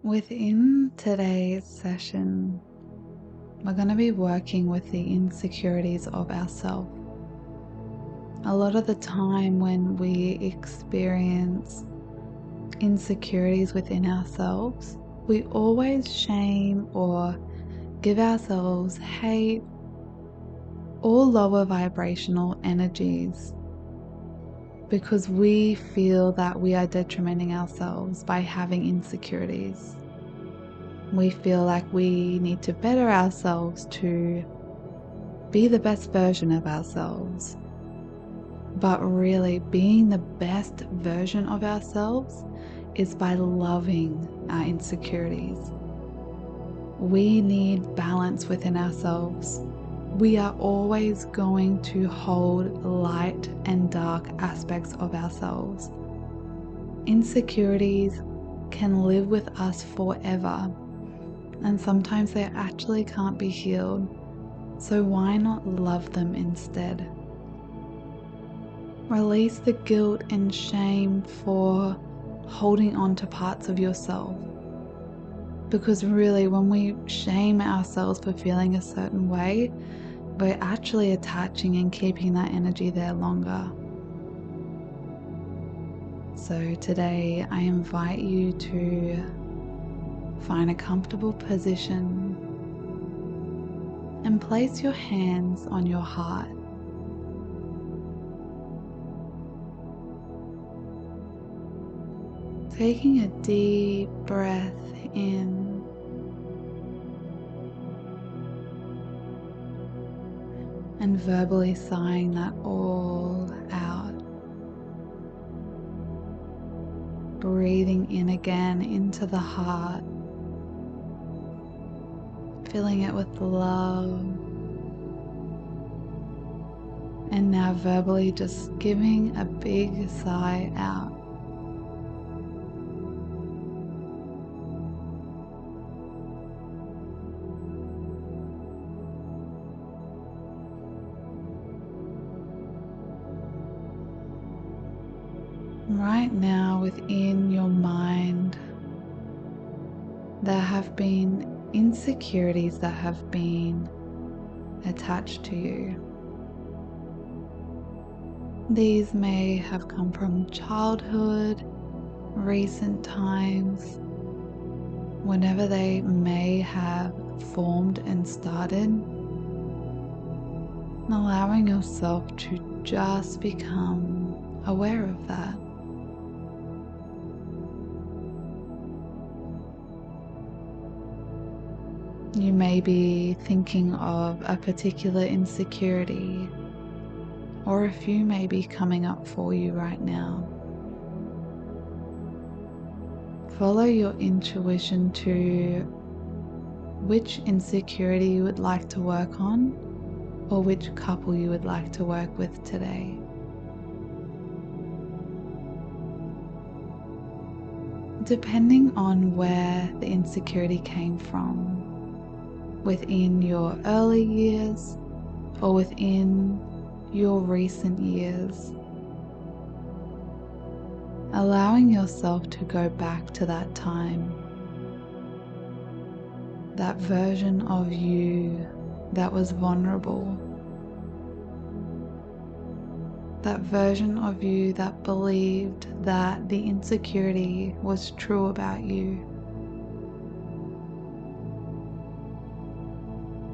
Within today's session, we're going to be working with the insecurities of ourselves. A lot of the time when we experience insecurities within ourselves, we always shame or give ourselves hate or lower vibrational energies because we feel that we are detrimenting ourselves by having insecurities. We feel like we need to better ourselves to be the best version of ourselves. But really, being the best version of ourselves is by loving our insecurities. We need balance within ourselves. We are always going to hold light and dark aspects of ourselves. Insecurities can live with us forever, and sometimes they actually can't be healed. So why not love them instead? Release the guilt and shame for holding on to parts of yourself. Because really, when we shame ourselves for feeling a certain way, we're actually attaching and keeping that energy there longer. So today, I invite you to find a comfortable position and place your hands on your heart. Taking a deep breath in and verbally sighing that all out. Breathing in again into the heart, filling it with love. And now verbally just giving a big sigh out. Right now, within your mind, there have been insecurities that have been attached to you. These may have come from childhood, recent times, whenever they may have formed and started. Allowing yourself to just become aware of that. You may be thinking of a particular insecurity, or a few may be coming up for you right now. Follow your intuition to which insecurity you would like to work on, or which couple you would like to work with today. Depending on where the insecurity came from, within your early years or within your recent years, allowing yourself to go back to that time, that version of you that was vulnerable, that version of you that believed that the insecurity was true about you.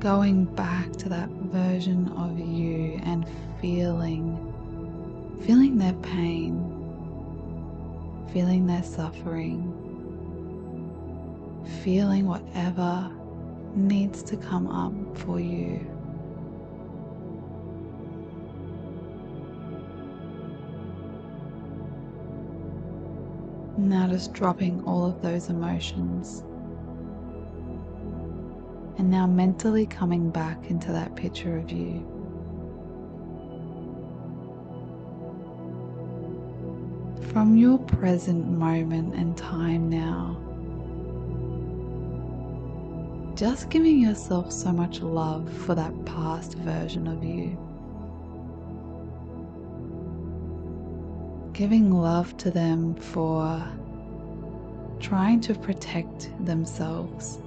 Going back to that version of you and feeling their pain, feeling their suffering, feeling whatever needs to come up for you. Now just dropping all of those emotions. And now mentally coming back into that picture of you. From your present moment and time now, just giving yourself so much love for that past version of you. Giving love to them for trying to protect themselves.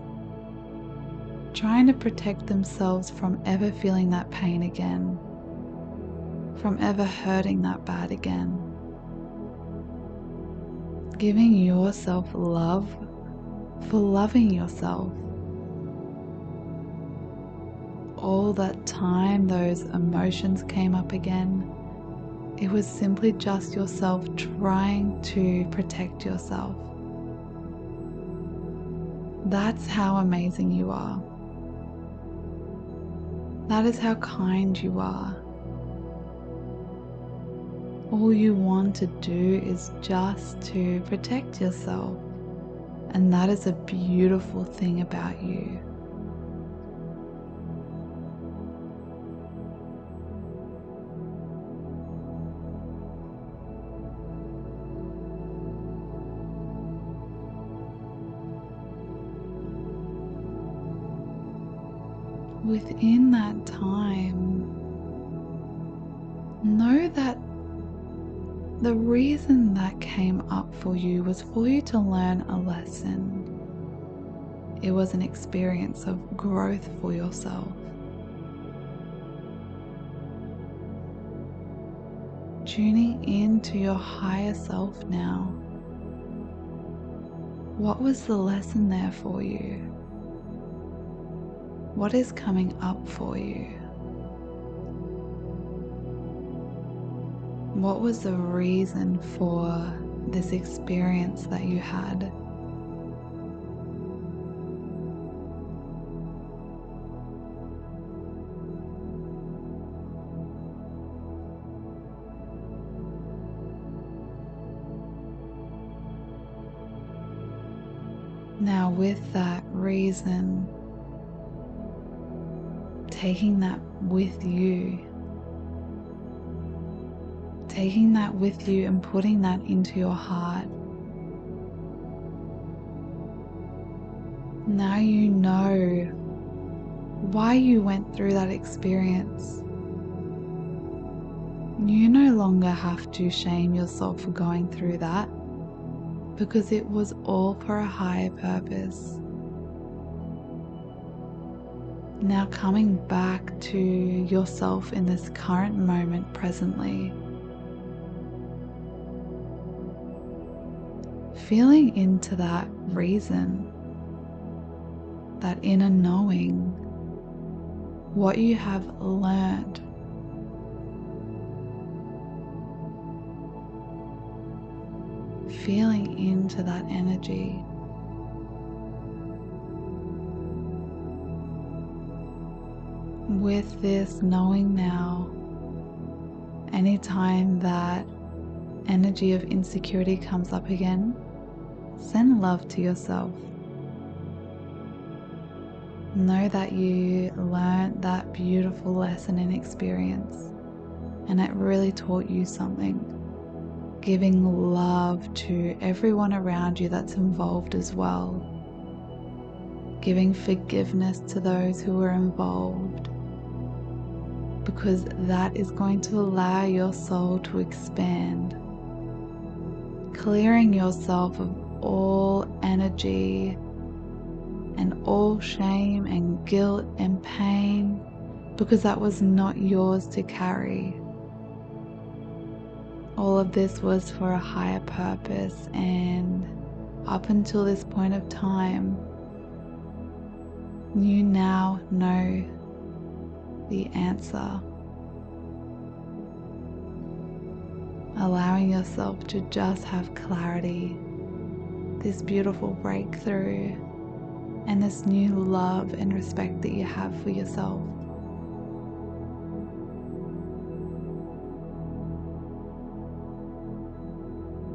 Trying to protect themselves from ever feeling that pain again, from ever hurting that bad again. Giving yourself love for loving yourself. All that time those emotions came up again, it was simply just yourself trying to protect yourself. That's how amazing you are. That is how kind you are. All you want to do is just to protect yourself. And that is a beautiful thing about you. Within that time, know that the reason that came up for you was for you to learn a lesson. It was an experience of growth for yourself. Tuning into your higher self now. What was the lesson there for you? What is coming up for you? What was the reason for this experience that you had? Now, with that reason, taking that with you, and putting that into your heart. Now you know why you went through that experience. You no longer have to shame yourself for going through that, because it was all for a higher purpose. Now coming back to yourself in this current moment presently, feeling into that reason, that inner knowing, what you have learned. Feeling into that energy. With this knowing now, anytime that energy of insecurity comes up again, send love to yourself. Know that you learned that beautiful lesson and experience, and it really taught you something. Giving love to everyone around you that's involved as well. Giving forgiveness to those who are involved, because that is going to allow your soul to expand. Clearing yourself of all energy and all shame and guilt and pain, because that was not yours to carry. All of this was for a higher purpose, and up until this point of time, you now know the answer. Allowing yourself to just have clarity, this beautiful breakthrough, and this new love and respect that you have for yourself.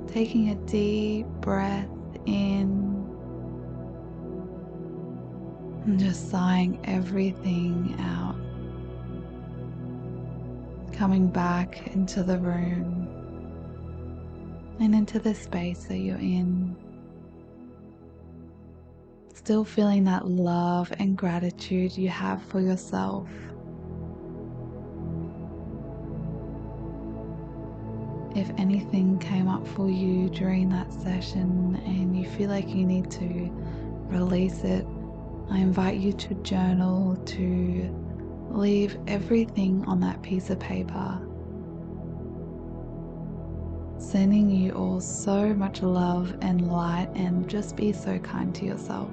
Taking a deep breath in and just sighing everything out. Coming back into the room and into the space that you're in. Still feeling that love and gratitude you have for yourself. If anything came up for you during that session and you feel like you need to release it, I invite you to journal, to leave everything on that piece of paper. Sending you all so much love and light, and just be so kind to yourself.